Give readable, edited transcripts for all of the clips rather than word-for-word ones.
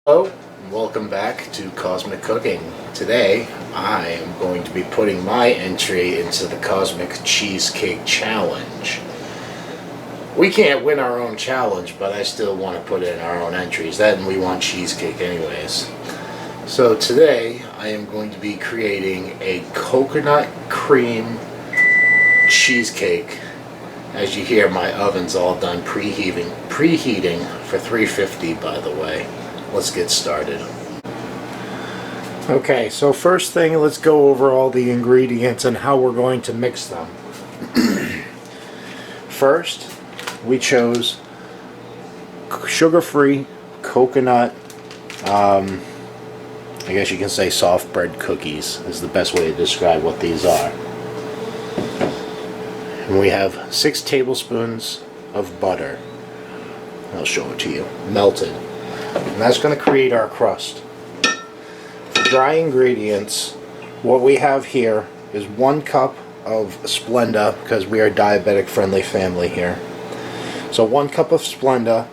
Hello, and welcome back to Cosmic Cooking. Today, I am going to be putting my entry into the Cosmic Cheesecake Challenge. We can't win our own challenge, but I still want to put in our own entries. That and we want cheesecake anyways. So today, I am going to be creating a coconut cream cheesecake. As you hear, my oven's all done preheating for 350, by the way. Let's get started. Okay, so first thing, let's go over all the ingredients and how we're going to mix them. First, we chose sugar-free coconut, I guess you can say soft bread cookies is the best way to describe what these are. And we have 6 tablespoons of butter. I'll show it to you, melted. And that's going to create our crust. For dry ingredients, what we have here is 1 cup of Splenda, because we are a diabetic friendly family here. So 1 cup of Splenda,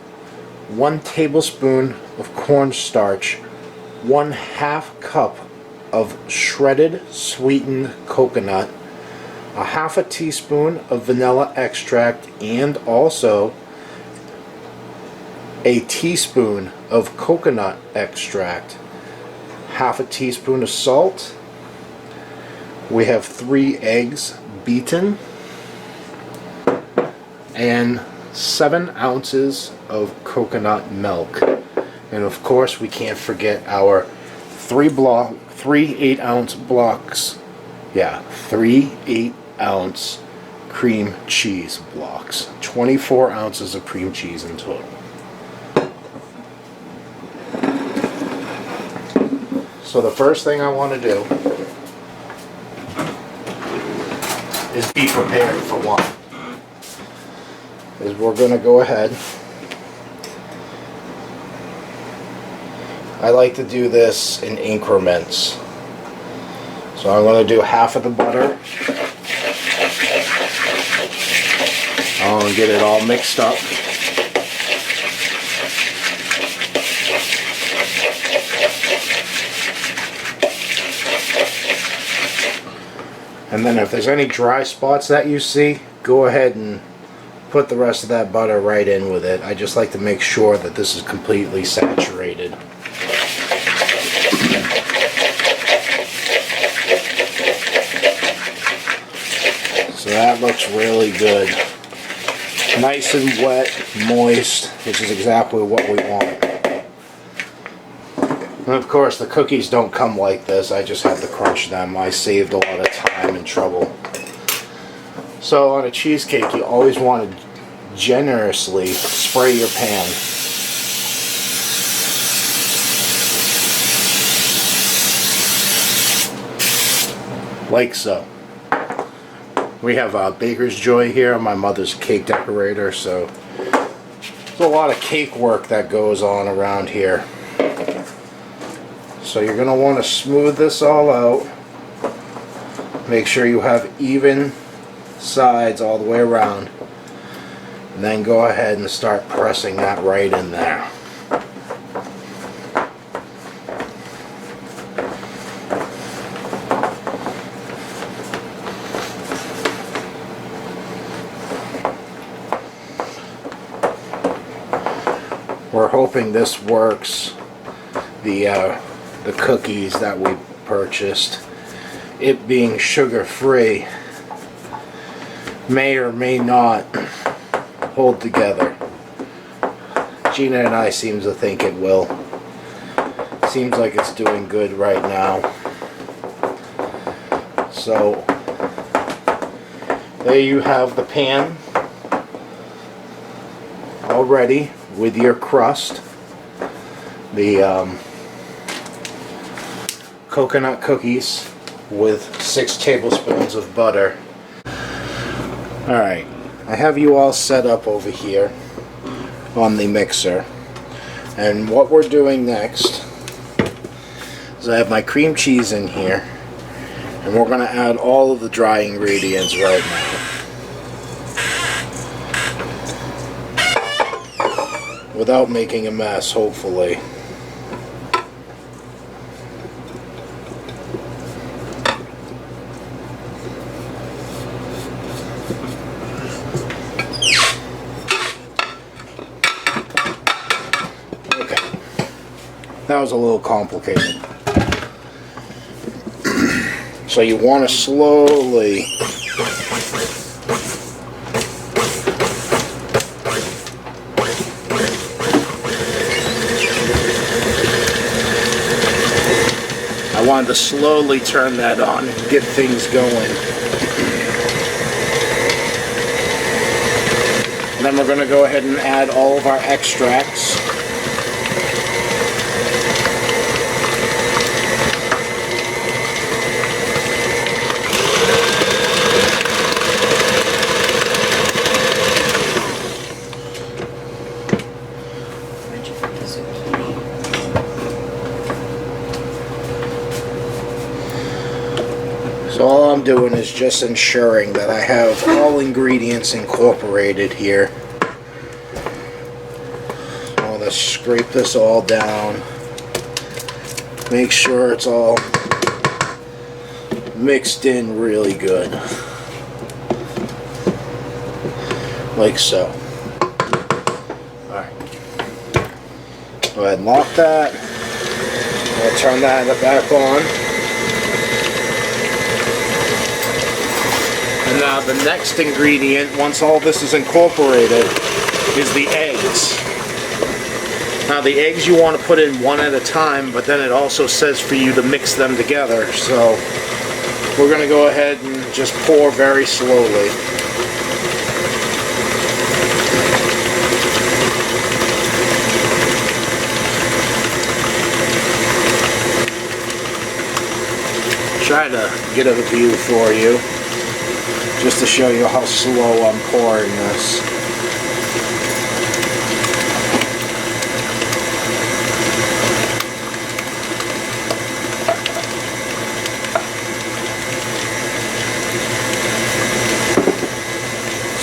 1 tablespoon of cornstarch, 1/2 cup of shredded sweetened coconut, a 1/2 teaspoon of vanilla extract, and also a teaspoon of coconut extract, 1/2 teaspoon of salt. We have 3 eggs beaten, and 7 ounces of coconut milk. And of course, we can't forget our 3 8-ounce blocks. Yeah, 3 8-ounce cream cheese blocks. 24 ounces of cream cheese in total. So the first thing I want to do is be prepared for one. Is we're going to go ahead. I like to do this in increments. So I'm going to do 1/2 of the butter. I'll get it all mixed up. And then if there's any dry spots that you see, go ahead and put the rest of that butter right in with it. I just like to make sure that this is completely saturated. So that looks really good. Nice and wet, moist, which is exactly what we want. And of course, the cookies don't come like this. I just have to crunch them. I saved a lot of time and trouble. So on a cheesecake, you always want to generously spray your pan. Like so. We have Baker's Joy here, my mother's cake decorator, so there's a lot of cake work that goes on around here. So you're going to want to smooth this all out. Make sure you have even sides all the way around. And then go ahead and start pressing that right in there. We're hoping this works. The cookies that we purchased, it being sugar-free, may or may not hold together. Gina and I seem to think it will. Seems like it's doing good right now. So there you have the pan already with your crust. The coconut cookies with 6 tablespoons of butter. Alright, I have you all set up over here on the mixer. And what we're doing next is I have my cream cheese in here, and we're going to add all of the dry ingredients right now. Without making a mess, hopefully. that was a little complicated. So you want to slowly I wanted to slowly turn that on and get things going. And then we're going to go ahead and add all of our extracts. So all I'm doing is just ensuring that I have all ingredients incorporated here. I want to scrape this all down. Make sure it's all mixed in really good. Like so. Alright. Go ahead and lock that. I'll turn that back on. And now the next ingredient, once all this is incorporated, is the eggs. Now the eggs you want to put in one at a time, but then it also says for you to mix them together. So we're going to go ahead and just pour very slowly. Try to get a view for you, just to show you how slow I'm pouring this.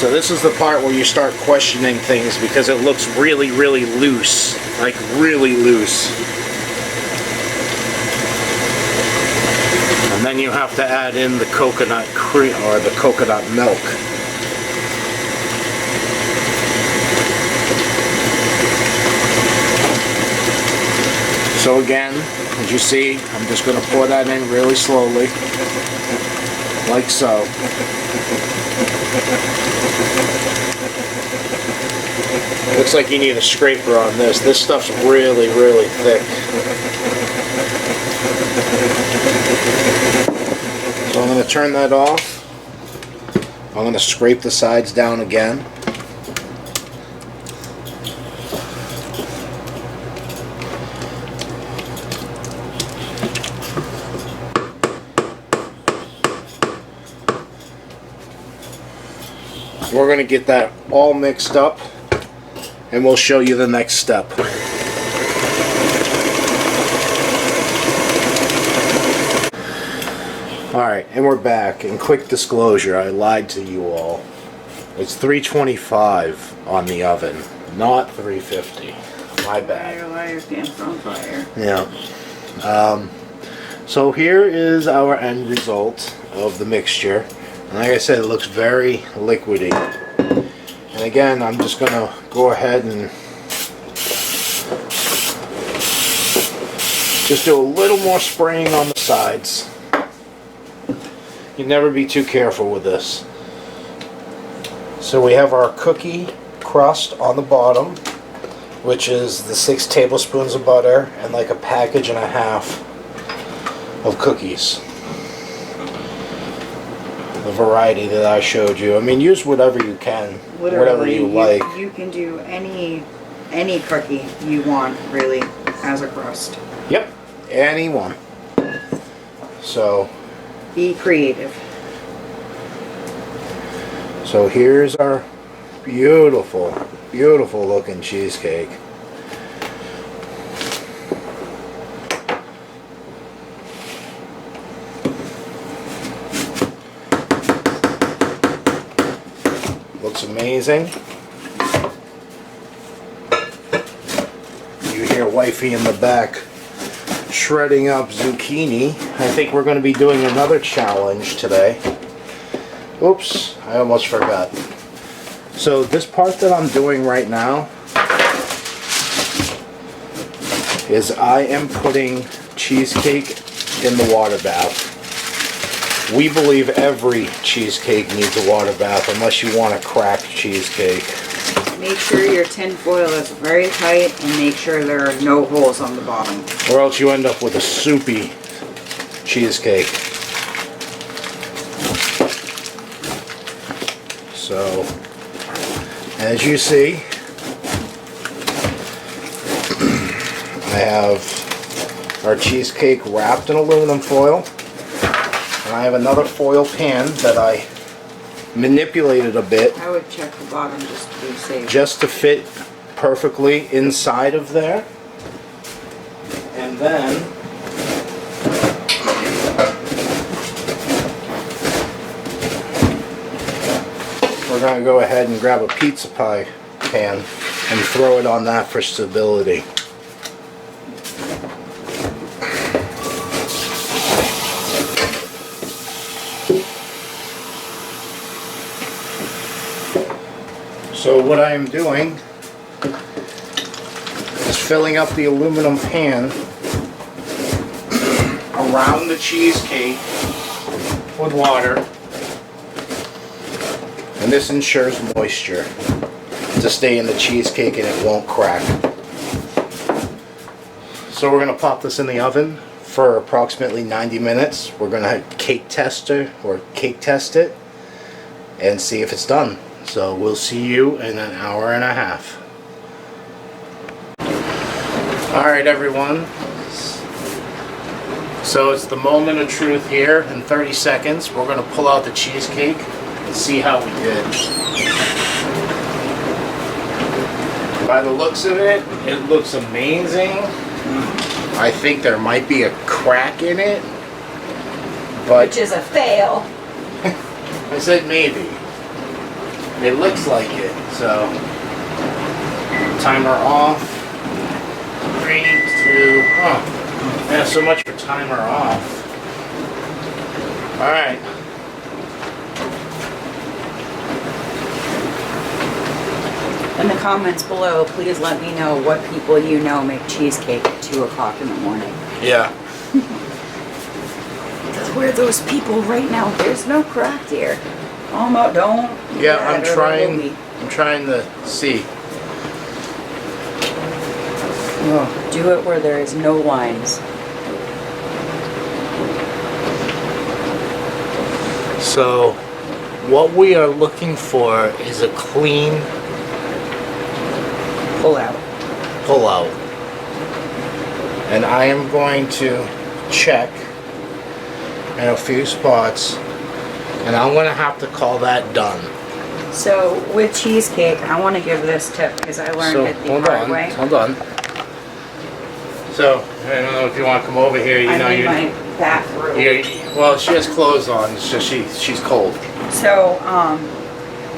So this is the part where you start questioning things because it looks really, really loose. Like really loose. And then you have to add in the coconut cream or the coconut milk. So again, as you see, I'm just going to pour that in really slowly, like so. Looks like you need a scraper on this. This stuff's really, really thick. So I'm going to turn that off. I'm going to scrape the sides down again. We're going to get that all mixed up and we'll show you the next step. Alright, and we're back. And quick disclosure, I lied to you all. It's 325 on the oven, not 350. My bad. Liar, pants on fire. Yeah. So here is our end result of the mixture. And like I said, it looks very liquidy. And again, I'm just going to go ahead and just do a little more spraying on the sides. You never be too careful with this. So we have our cookie crust on the bottom, which is the 6 tablespoons of butter and like a package and a half of cookies. The variety that I showed you. I mean, use whatever you can, Literally, whatever you like. You can do any cookie you want, really, as a crust. Yep, any one. So be creative. So here's our beautiful, beautiful looking cheesecake. Looks amazing. You hear wifey in the back shredding up zucchini. I think we're going to be doing another challenge today. Oops, I almost forgot. So this part that I'm doing right now is I am putting cheesecake in the water bath. We believe every cheesecake needs a water bath unless you want a cracked cheesecake. Make sure your tin foil is very tight and make sure there are no holes on the bottom. Or else you end up with a soupy cheesecake. So, as you see, I have our cheesecake wrapped in aluminum foil. And I have another foil pan that I manipulated a bit. I would check the bottom just to be safe. Just to fit perfectly inside of there. And then we're going to go ahead and grab a pizza pie pan and throw it on that for stability. So what I am doing is filling up the aluminum pan around the cheesecake with water, and this ensures moisture to stay in the cheesecake and it won't crack. So we're going to pop this in the oven for approximately 90 minutes. We're going to cake test it and see if it's done. So we'll see you in an hour and a half. Alright everyone, so it's the moment of truth here. In 30 seconds we're going to pull out the cheesecake and see how we did. By the looks of it, it looks amazing. I think there might be a crack in it, but which is a fail. I said maybe. It looks like it, so timer off. 3, 2, oh, yeah, so much for timer off. Alright. In the comments below, please let me know what people you know make cheesecake at 2 o'clock in the morning. Yeah. Because we're those people right now. There's no crack here. Almost don't. Yeah, I'm trying to see. Oh, do it where there is no lines. So, what we are looking for is a clean Pull out. And I am going to check in a few spots, and I'm going to have to call that done. So with cheesecake, I want to give this tip because I learned it the hard way. Hold on. So, I don't know if you want to come over here. You know, I'm in my bathroom. Well, she has clothes on. It's just she's cold. So,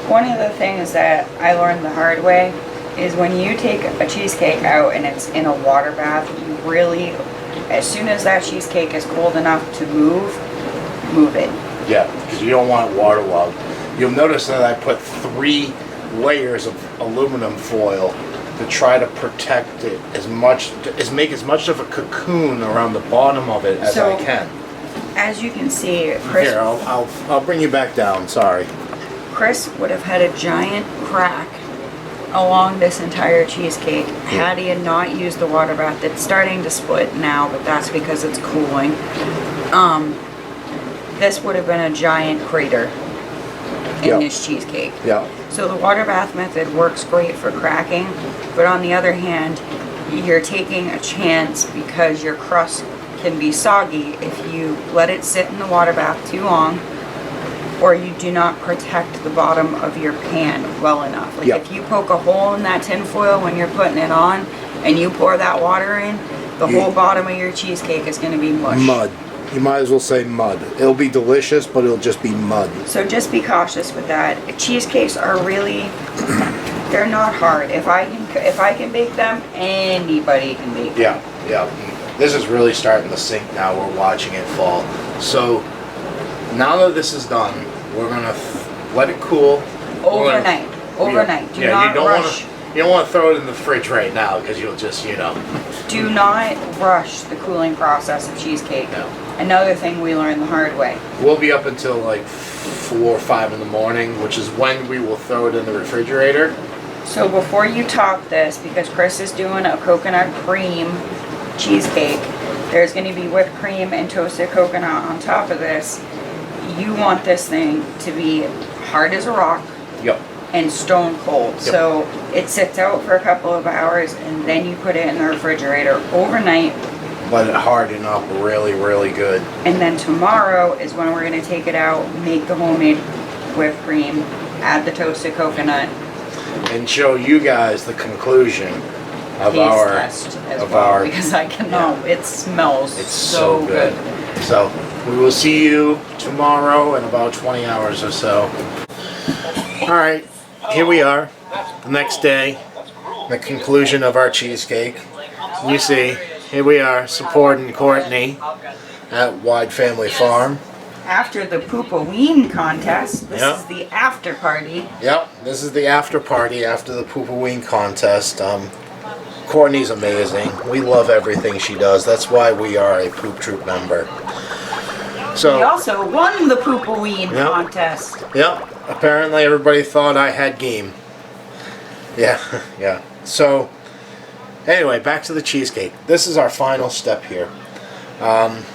one of the things that I learned the hard way is when you take a cheesecake out and it's in a water bath, you really, as soon as that cheesecake is cold enough to move it. Yeah, because you don't want it waterlogged. You'll notice that I put 3 layers of aluminum foil to try to protect it make as much of a cocoon around the bottom of it as I can. As you can see, Chris. Here, I'll bring you back down. Sorry. Chris would have had a giant crack along this entire cheesecake had he had not used the water bath. It's starting to split now, but that's because it's cooling. This would have been a giant crater in this cheesecake. Yeah. So the water bath method works great for cracking, but on the other hand, you're taking a chance because your crust can be soggy if you let it sit in the water bath too long, or you do not protect the bottom of your pan well enough. Like if you poke a hole in that tin foil when you're putting it on and you pour that water in, the whole bottom of your cheesecake is going to be mush. Mud. You might as well say mud. It'll be delicious, but it'll just be mud. So just be cautious with that. Cheesecakes are really, they're not hard. If I can bake them, anybody can bake them. Yeah, yeah. This is really starting to sink now. We're watching it fall. So now that this is done, we're gonna let it cool. Overnight. Do not rush. You don't want to throw it in the fridge right now because you'll just, you know. Do not rush the cooling process of cheesecake. No. Another thing we learned the hard way. We'll be up until like 4 or 5 in the morning, which is when we will throw it in the refrigerator. So before you top this, because Chris is doing a coconut cream cheesecake, there's going to be whipped cream and toasted coconut on top of this. You want this thing to be hard as a rock. Yep. And stone cold. Yep. So it sits out for a couple of hours and then you put it in the refrigerator overnight. Let it harden up really, really good. And then tomorrow is when we're going to take it out, make the homemade whipped cream, add the toasted coconut. And show you guys the conclusion of Taste our test as well, because I cannot. It smells It's so good. So we will see you tomorrow in about 20 hours or so. All right, here we are, the next day, the conclusion of our cheesecake. You see, here we are supporting Courtney at Wide Family Farm. After the Poopaween contest, this is the after party. Yep, this is the after party after the Poopaween contest. Courtney's amazing. We love everything she does. That's why we are a Poop Troop member. So We also won the Poopaween contest. Yep, apparently everybody thought I had game. Yeah, yeah. So anyway, back to the cheesecake. This is our final step here.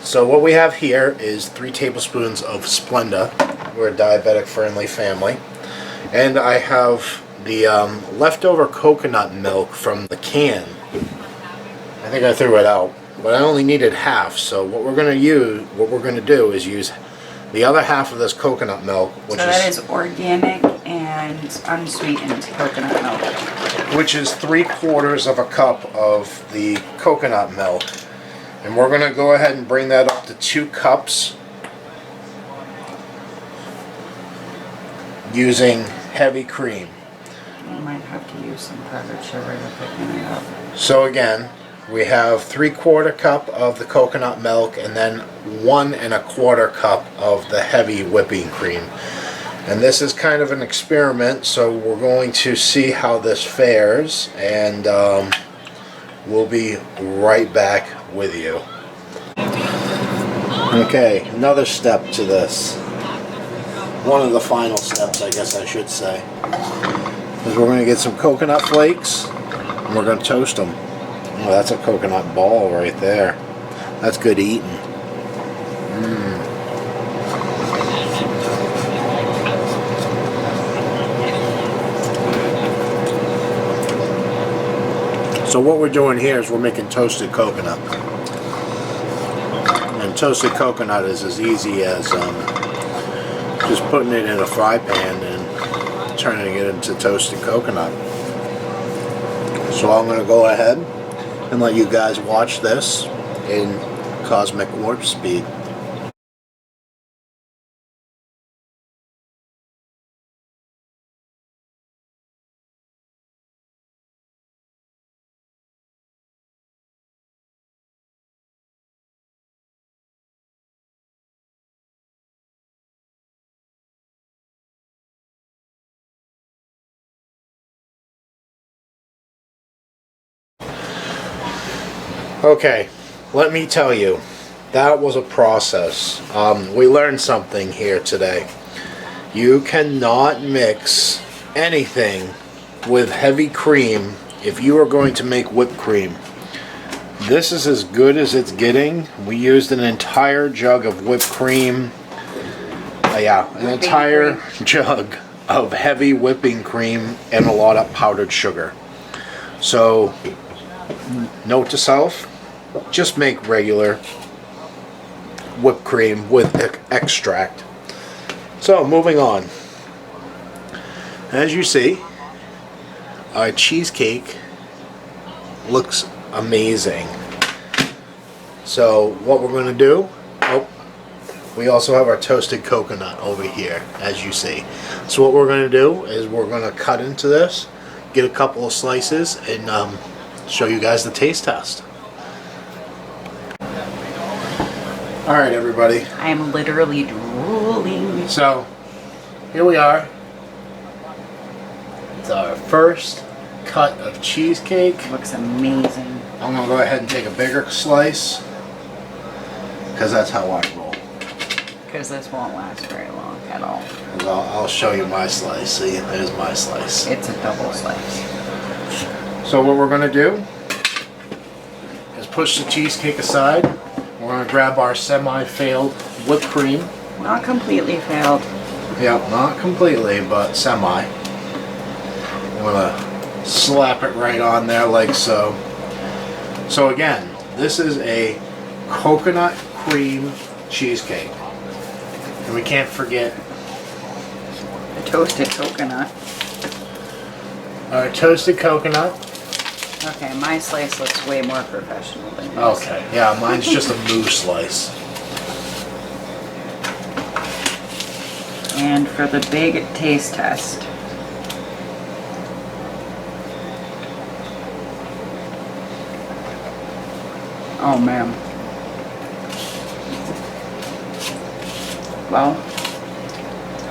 So what we have here is 3 tablespoons of Splenda. We're a diabetic friendly family. And I have the leftover coconut milk from the can. I think I threw it out, but I only needed half. So what we're going to do is use the other half of this coconut milk, which that is organic and unsweetened coconut milk. Which is 3/4 of a cup of the coconut milk. And we're going to go ahead and bring that up to 2 cups using heavy cream. You might have to use some powdered sugar to thicken it up. So again, we have 3/4 cup of the coconut milk and then 1 1/4 cup of the heavy whipping cream. And this is kind of an experiment, so we're going to see how this fares, and we'll be right back with you. Okay, another step to this. One of the final steps, I guess I should say, is we're going to get some coconut flakes and we're going to toast them. Oh, that's a coconut ball right there. That's good eating. So what we're doing here is we're making toasted coconut. And toasted coconut is as easy as just putting it in a fry pan and turning it into toasted coconut. So I'm going to go ahead and let you guys watch this in cosmic warp speed. Okay, let me tell you, that was a process. We learned something here today. You cannot mix anything with heavy cream if you are going to make whipped cream. This is as good as it's getting. We used an entire jug of whipped cream. An entire jug of heavy whipping cream and a lot of powdered sugar. So, note to self, just make regular whipped cream with extract. So, moving on. As you see, our cheesecake looks amazing. So, what we're going to do, we also have our toasted coconut over here, as you see. So what we're going to do is we're going to cut into this, get a couple of slices, and show you guys the taste test. Alright everybody. I am literally drooling. So, here we are. It's our first cut of cheesecake. Looks amazing. I'm gonna go ahead and take a bigger slice because that's how I roll. Because this won't last very long at all. I'll show you my slice. See, there's my slice. It's a double slice. So what we're gonna do is push the cheesecake aside. We're gonna grab our semi-failed whipped cream. Not completely failed. Yep, not completely, but semi. I'm gonna slap it right on there like so. So again, this is a coconut cream cheesecake. And we can't forget The toasted coconut. our toasted coconut. Okay, my slice looks way more professional than yours. Okay, yeah, mine's just a mousse slice. And for the big taste test. Oh man. Well,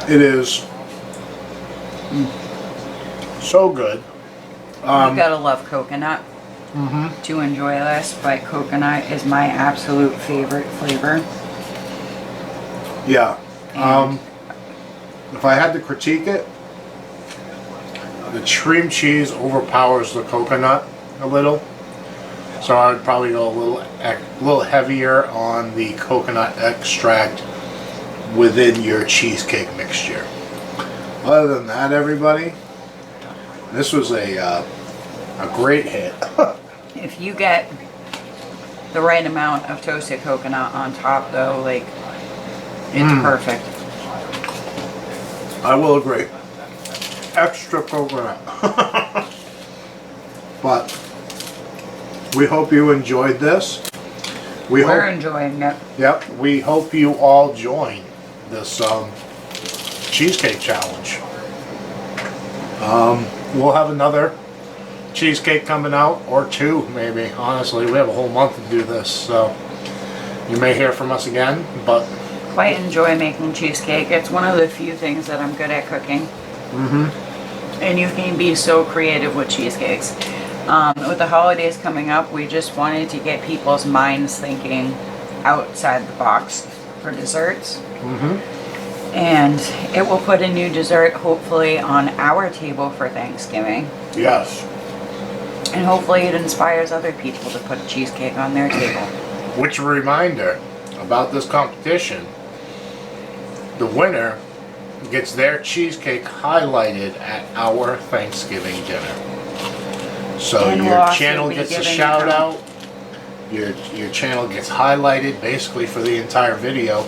It is so good. you gotta love coconut to enjoy this, but coconut is my absolute favorite flavor. Yeah. And If I had to critique it, the cream cheese overpowers the coconut a little. So I would probably go a little heavier on the coconut extract within your cheesecake mixture. Other than that, everybody, this was a great hit. if you get the right amount of toasted coconut on top though, like, it's perfect. I will agree. Extra coconut. But we hope you enjoyed this. We're enjoying it. Yep, we hope you all join this cheesecake challenge. We'll have another cheesecake coming out, or two maybe. Honestly, we have a whole month to do this, so you may hear from us again, but Quite enjoy making cheesecake. It's one of the few things that I'm good at cooking. And you can be so creative with cheesecakes. With the holidays coming up, we just wanted to get people's minds thinking outside the box for desserts. And it will put a new dessert hopefully on our table for Thanksgiving. yes. And hopefully it inspires other people to put a cheesecake on their table. Which reminder about this competition, the winner gets their cheesecake highlighted at our Thanksgiving dinner. So And we'll your also channel be gets a giving shout out- out. Your channel gets highlighted basically for the entire video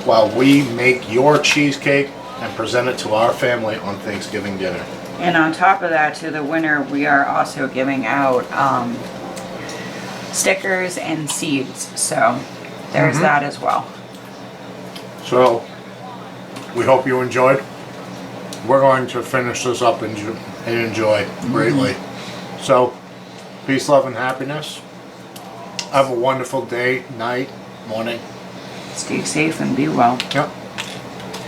while we make your cheesecake and present it to our family on Thanksgiving dinner. And on top of that, to the winner, we are also giving out stickers and seeds. So there's that as well. So we hope you enjoyed. We're going to finish this up and enjoy greatly. So peace, love, and happiness. Have a wonderful day, night, morning. Stay safe and be well. Yep.